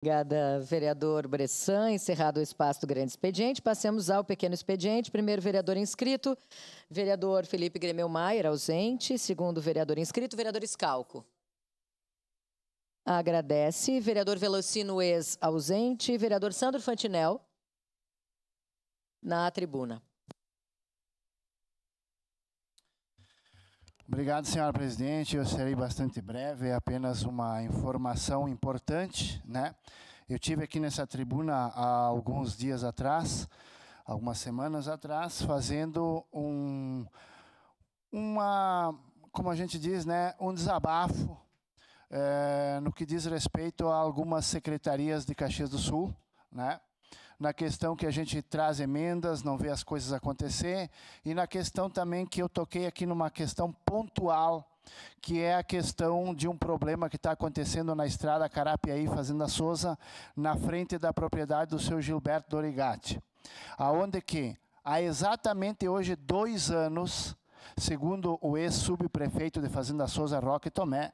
Obrigada, vereador Bressan. Encerrado o espaço do grande expediente, passemos ao pequeno expediente. Primeiro vereador inscrito, vereador Felipe Gremel Maier, ausente. Segundo vereador inscrito, vereador Scalco. Agradece. Vereador Velocino, ex-ausente. Vereador Sandro Fantinel, na tribuna. Obrigado, senhora presidente. Eu serei bastante breve, é apenas uma informação importante, né? Eu tive aqui nessa tribuna há alguns dias atrás, algumas semanas atrás, fazendo como a gente diz, né, um desabafo no que diz respeito a algumas secretarias de Caxias do Sul, né? Na questão que a gente traz emendas, não vê as coisas acontecer, e na questão também que eu toquei aqui numa questão pontual, que é a questão de um problema que está acontecendo na estrada Carapiaí, Fazenda Souza, na frente da propriedade do seu Gilberto Dorigatti, aonde que há exatamente hoje 2 anos, segundo o ex-subprefeito de Fazenda Souza, Roque Tomé,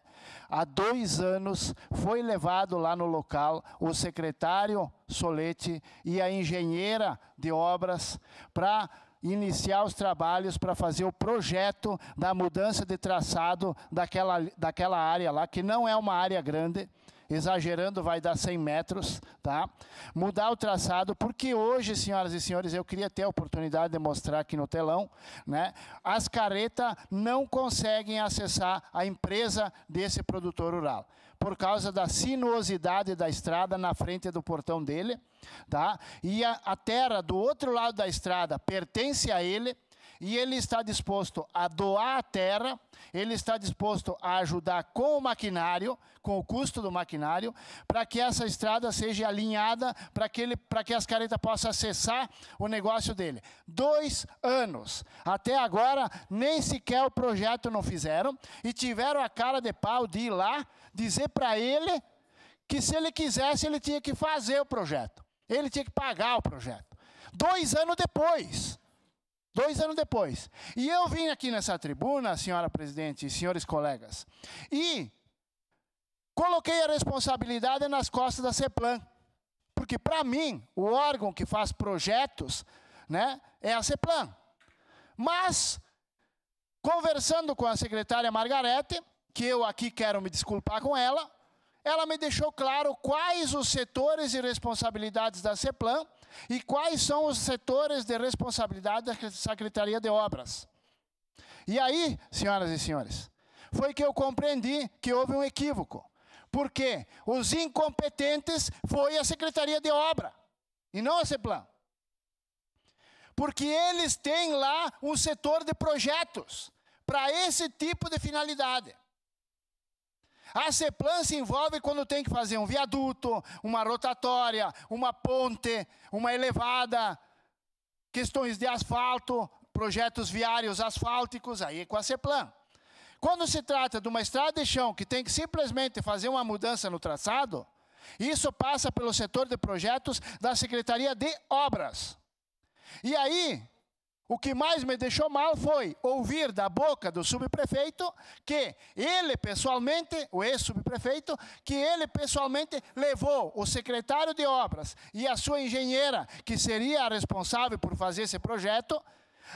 há 2 anos foi levado lá no local o secretário Solete e a engenheira de obras para iniciar os trabalhos para fazer o projeto da mudança de traçado daquela área lá, que não é uma área grande, exagerando vai dar 100 metros, tá? Mudar o traçado, porque hoje, senhoras e senhores, eu queria ter a oportunidade de mostrar aqui no telão, né? As carretas não conseguem acessar a empresa desse produtor rural, por causa da sinuosidade da estrada na frente do portão dele, tá? E a terra do outro lado da estrada pertence a ele, e ele está disposto a doar a terra, ele está disposto a ajudar com o maquinário, com o custo do maquinário, para que essa estrada seja alinhada, para que as carretas possam acessar o negócio dele. 2 anos. Até agora, nem sequer o projeto não fizeram, e tiveram a cara de pau de ir lá, dizer para ele que se ele quisesse, ele tinha que fazer o projeto. Ele tinha que pagar o projeto. 2 anos depois. 2 anos depois. E eu vim aqui nessa tribuna, senhora presidente e senhores colegas, e coloquei a responsabilidade nas costas da CEPLAN. Porque, para mim, o órgão que faz projetos, né, é a CEPLAN. Mas, conversando com a secretária Margarete, que eu aqui quero me desculpar com ela me deixou claro quais os setores e responsabilidades da CEPLAN e quais são os setores de responsabilidade da Secretaria de Obras. E aí, senhoras e senhores, foi que eu compreendi que houve um equívoco. Porque os incompetentes foi a Secretaria de Obra e não a CEPLAN. Porque eles têm lá um setor de projetos para esse tipo de finalidade. A CEPLAN se envolve quando tem que fazer um viaduto, uma rotatória, uma ponte, uma elevada, questões de asfalto, projetos viários asfálticos, aí é com a CEPLAN. Quando se trata de uma estrada de chão que tem que simplesmente fazer uma mudança no traçado, isso passa pelo setor de projetos da Secretaria de Obras. E aí, o que mais me deixou mal foi ouvir da boca do subprefeito que ele pessoalmente, o ex-subprefeito, que ele pessoalmente levou o secretário de obras e a sua engenheira, que seria a responsável por fazer esse projeto,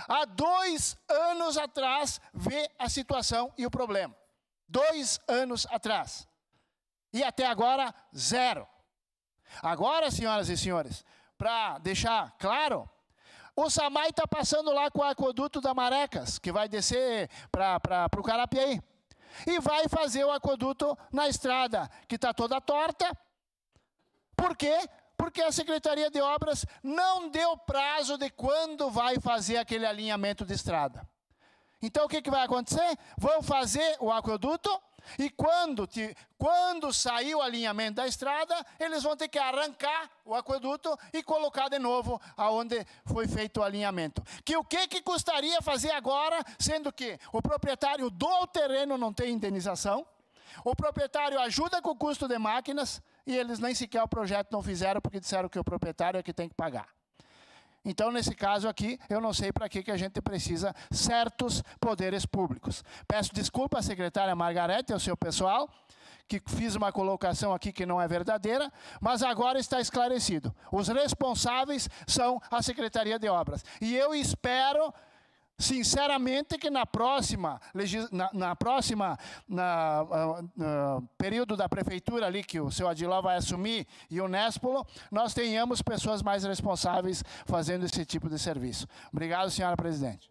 há 2 anos atrás ver a situação e o problema. 2 anos atrás. E até agora, 0. Agora, senhoras e senhores, para deixar claro, o SAMAI está passando lá com o aqueduto da Marecas, que vai descer para o Carapiaí. E vai fazer o aqueduto na estrada, que está toda torta. Por quê? Porque a Secretaria de Obras não deu prazo de quando vai fazer aquele alinhamento de estrada. Então, o que vai acontecer? Vão fazer o aqueduto e quando sair o alinhamento da estrada, eles vão ter que arrancar o aqueduto e colocar de novo aonde foi feito o alinhamento. O que custaria fazer agora, sendo que o proprietário do terreno não tem indenização, o proprietário ajuda com o custo de máquinas e eles nem sequer o projeto não fizeram porque disseram que o proprietário é que tem que pagar. Então, nesse caso aqui, eu não sei para que a gente precisa certos poderes públicos. Peço desculpa à secretária Margarete e ao seu pessoal, que fiz uma colocação aqui que não é verdadeira, mas agora está esclarecido. Os responsáveis são a Secretaria de Obras. E eu espero, sinceramente, que na próxima período da prefeitura ali, que o seu Adiló vai assumir, e o Nespolo, nós tenhamos pessoas mais responsáveis fazendo esse tipo de serviço. Obrigado, senhora presidente.